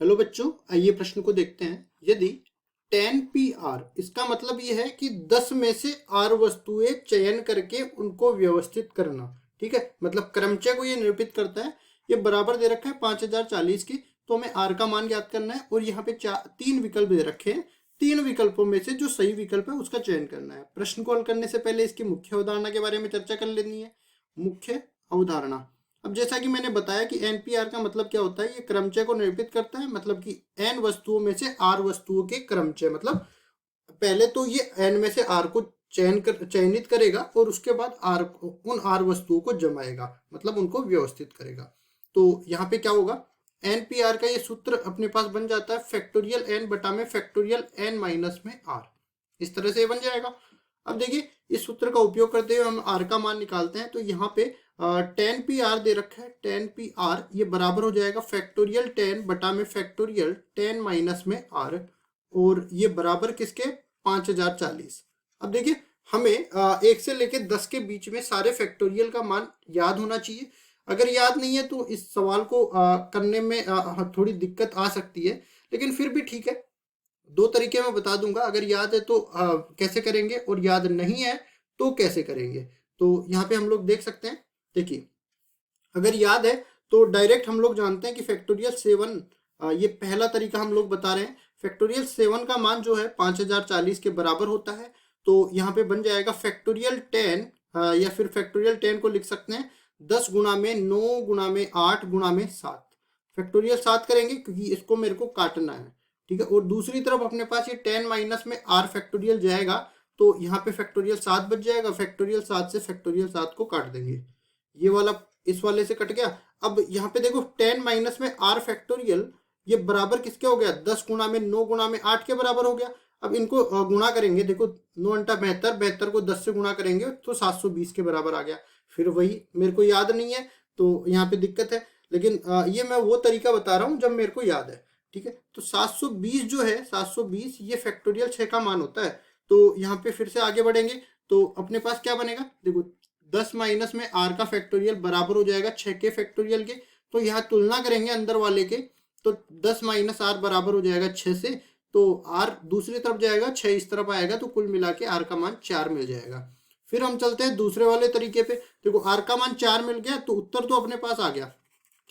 Hello बच्चों, आइए प्रश्न को देखते हैं। यदि 10 PR, इसका मतलब ये है कि 10 में से R वस्तुएं चयन करके उनको व्यवस्थित करना। ठीक है, मतलब क्रमचय को ये निरूपित करता है। ये बराबर दे रखा है 5040 की, तो हमें R का मान ज्ञात करना है और यहाँ पे तीन विकल्प दे रखे हैं। तीन विकल्पों में से जो सही विकल्प है उसका चयन करना है। प्रश्न को हल करने से पहले इसकी मुख्य अवधारणा के बारे में चर्चा कर लेनी है। मुख्य अवधारणा, अब जैसा कि मैंने बताया कि NPR का मतलब क्या होता है, ये क्रमचय को निरूपित करता है। मतलब कि n वस्तुओं में से R वस्तुओं के क्रमचय, मतलब पहले तो ये n में से R को चयनित करेगा और उसके बाद उन R वस्तुओं को जमाएगा, मतलब उनको व्यवस्थित करेगा। तो यहाँ पे क्या होगा, NPR का ये सूत्र अपने पास बन जाता है फैक्टोरियल n बटा में फैक्टोरियल n माइनस में R। इस तरह से ये बन जाएगा। अब देखिए, इस सूत्र का उपयोग करते हुए हम R का मान निकालते हैं। तो यहाँ पे 10 PR दे रखा है। 10 PR ये बराबर हो जाएगा फैक्टोरियल 10 बटा में फैक्टोरियल 10 माइनस में R, और ये बराबर किसके, 5040। अब देखिए, हमें 1 से लेकर 10 के बीच में सारे फैक्टोरियल का मान याद होना चाहिए। अगर याद नहीं है तो इस सवाल को करने में थोड़ी दिक्कत आ सकती है, लेकिन फिर भी ठीक है। दो तरीके मैं बता दूंगा, अगर याद है तो कैसे करेंगे और याद नहीं है तो कैसे करेंगे। तो यहाँ पे हम लोग देख सकते हैं। देखिए, अगर याद है तो डायरेक्ट हम लोग जानते हैं कि फैक्टोरियल 7, ये पहला तरीका हम लोग बता रहे हैं। फैक्टोरियल 7 का मान जो है 5040 के बराबर होता है। तो यहाँ पे बन जाएगा फैक्टोरियल 10, या फिर फैक्टोरियल 10 को लिख सकते हैं 10 गुणा में 9 गुणा में 8 गुणा में 7। फैक्टोरियल 7 करेंगे क्योंकि इसको मेरे को काटना है। ठीक है, और दूसरी तरफ अपने पास ये 10 माइनस में R फैक्टोरियल जाएगा, तो यहाँ पे फैक्टोरियल 7 बच जाएगा। फैक्टोरियल 7 से फैक्टोरियल 7 को काट देंगे, ये वाला इस वाले से कट गया। अब यहाँ पे देखो 10 माइनस में R फैक्टोरियल, ये बराबर किसके हो गया, 10 गुणा में 9 गुणा में 8 के बराबर हो गया। अब इनको गुणा करेंगे, देखो 9 अंटा 72, 72 को 10 से गुणा करेंगे तो 720 के बराबर आ गया। फिर वही मेरे को याद नहीं है तो यहाँ पे दिक्कत है, लेकिन ये मैं वो तरीका बता रहा हूँ जब मेरे को याद है। ठीक है, तो 720 जो है, 720 ये फैक्टोरियल 6 का मान होता है। तो यहाँ पे फिर से आगे बढ़ेंगे तो अपने पास क्या बनेगा, देखो 10 माइनस में R का फैक्टोरियल बराबर हो जाएगा 6 के फैक्टोरियल के। तो यहाँ तुलना करेंगे अंदर वाले के, तो 10 माइनस R बराबर हो जाएगा 6 से, तो R दूसरी तरफ जाएगा, 6 इस तरफ आएगा, तो कुल मिला के R का मान 4 मिल जाएगा। फिर हम चलते हैं दूसरे वाले तरीके पे। देखो R का मान 4 मिल गया तो उत्तर तो अपने पास आ गया।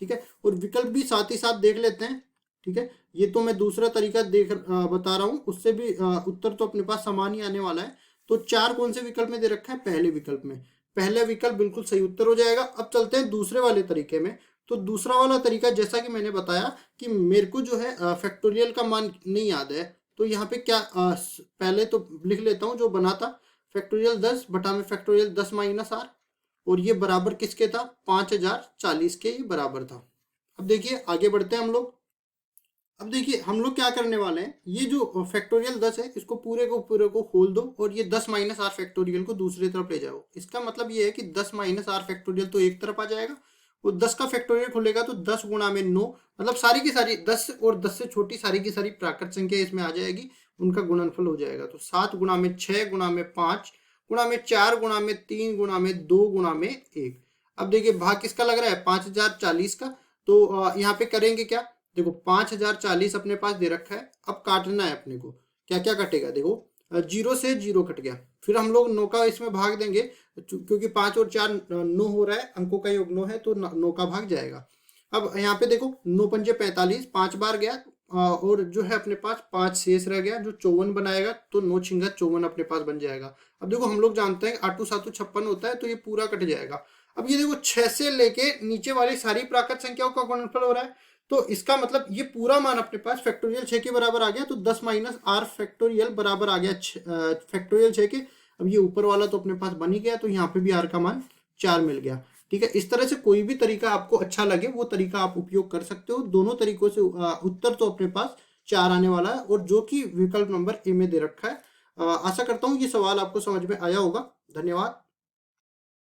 ठीक है, और विकल्प भी साथ ही साथ देख लेते हैं। ठीक है, ये तो मैं दूसरा तरीका बता रहा हूँ, उससे भी उत्तर तो अपने पास समान ही आने वाला है। तो 4 कौन से विकल्प में दे रखा है, पहले विकल्प में। पहला विकल्प बिल्कुल सही उत्तर हो जाएगा। अब चलते हैं दूसरे वाले तरीके में। तो दूसरा वाला तरीका, जैसा कि मैंने बताया कि मेरे को जो है फैक्टोरियल का मान नहीं याद है, तो यहाँ पे क्या पहले तो लिख लेता हूँ जो बना था, फैक्टोरियल 10 बटा में फैक्टोरियल 10 माइनस R, और ये बराबर किसके था, 5040 के ये बराबर था। अब देखिए आगे बढ़ते हैं हम लोग। अब देखिए हम लोग क्या करने वाले हैं, ये जो फैक्टोरियल 10 है इसको पूरे को खोल दो और ये 10 माइनस R फैक्टोरियल को दूसरी तरफ ले जाओ। इसका मतलब ये है कि 10 माइनस R फैक्टोरियल तो एक तरफ आ जाएगा, वो 10 का फैक्टोरियल खुलेगा तो 10 गुणा में 9, मतलब सारी की सारी 10 और 10 से छोटी सारी की सारी प्राकृत संख्या इसमें आ जाएगी, उनका गुणनफल हो जाएगा। तो 7 गुणा में 6 गुणा में 5 गुणा में 4 गुणा में 3 गुणा में 2 गुणा में 1। अब देखिए भाग किसका लग रहा है, 5040 का। तो यहाँ पे करेंगे क्या, देखो 5040 अपने पास दे रखा है। अब काटना है अपने को, क्या क्या कटेगा, देखो 0 से 0 कट गया। फिर हम लोग 9 का इसमें भाग देंगे, क्योंकि 5 और 4 9 हो रहा है, अंकों का योग 9 है, तो 9 का भाग जाएगा। अब यहाँ पे देखो 9 पंजे 45, 5 बार गया, और जो है अपने पास 5 शेष रह गया, जो 54 बनाएगा, तो 9 छिंगा 54 अपने पास बन जाएगा। अब देखो हम लोग जानते हैं 8 7 56 होता है, तो ये पूरा कट जाएगा। अब ये देखो 6 से लेके नीचे वाली सारी प्राकृत संख्याओं का गुणनफल हो रहा है, तो इसका मतलब ये पूरा मान अपने पास फैक्टोरियल 6 के बराबर आ गया। तो 10 माइनस R फैक्टोरियल बराबर आ गया फैक्टोरियल 6 के। अब ये ऊपर वाला तो अपने पास बन ही गया, तो यहाँ पे भी R का मान 4 मिल गया। ठीक है, इस तरह से कोई भी तरीका आपको अच्छा लगे वो तरीका आप उपयोग कर सकते हो। दोनों तरीकों से उत्तर तो अपने पास 4 आने वाला है, और जो कि विकल्प नंबर ए में दे रखा है। आशा करता हूँ ये सवाल आपको समझ में आया होगा। धन्यवाद।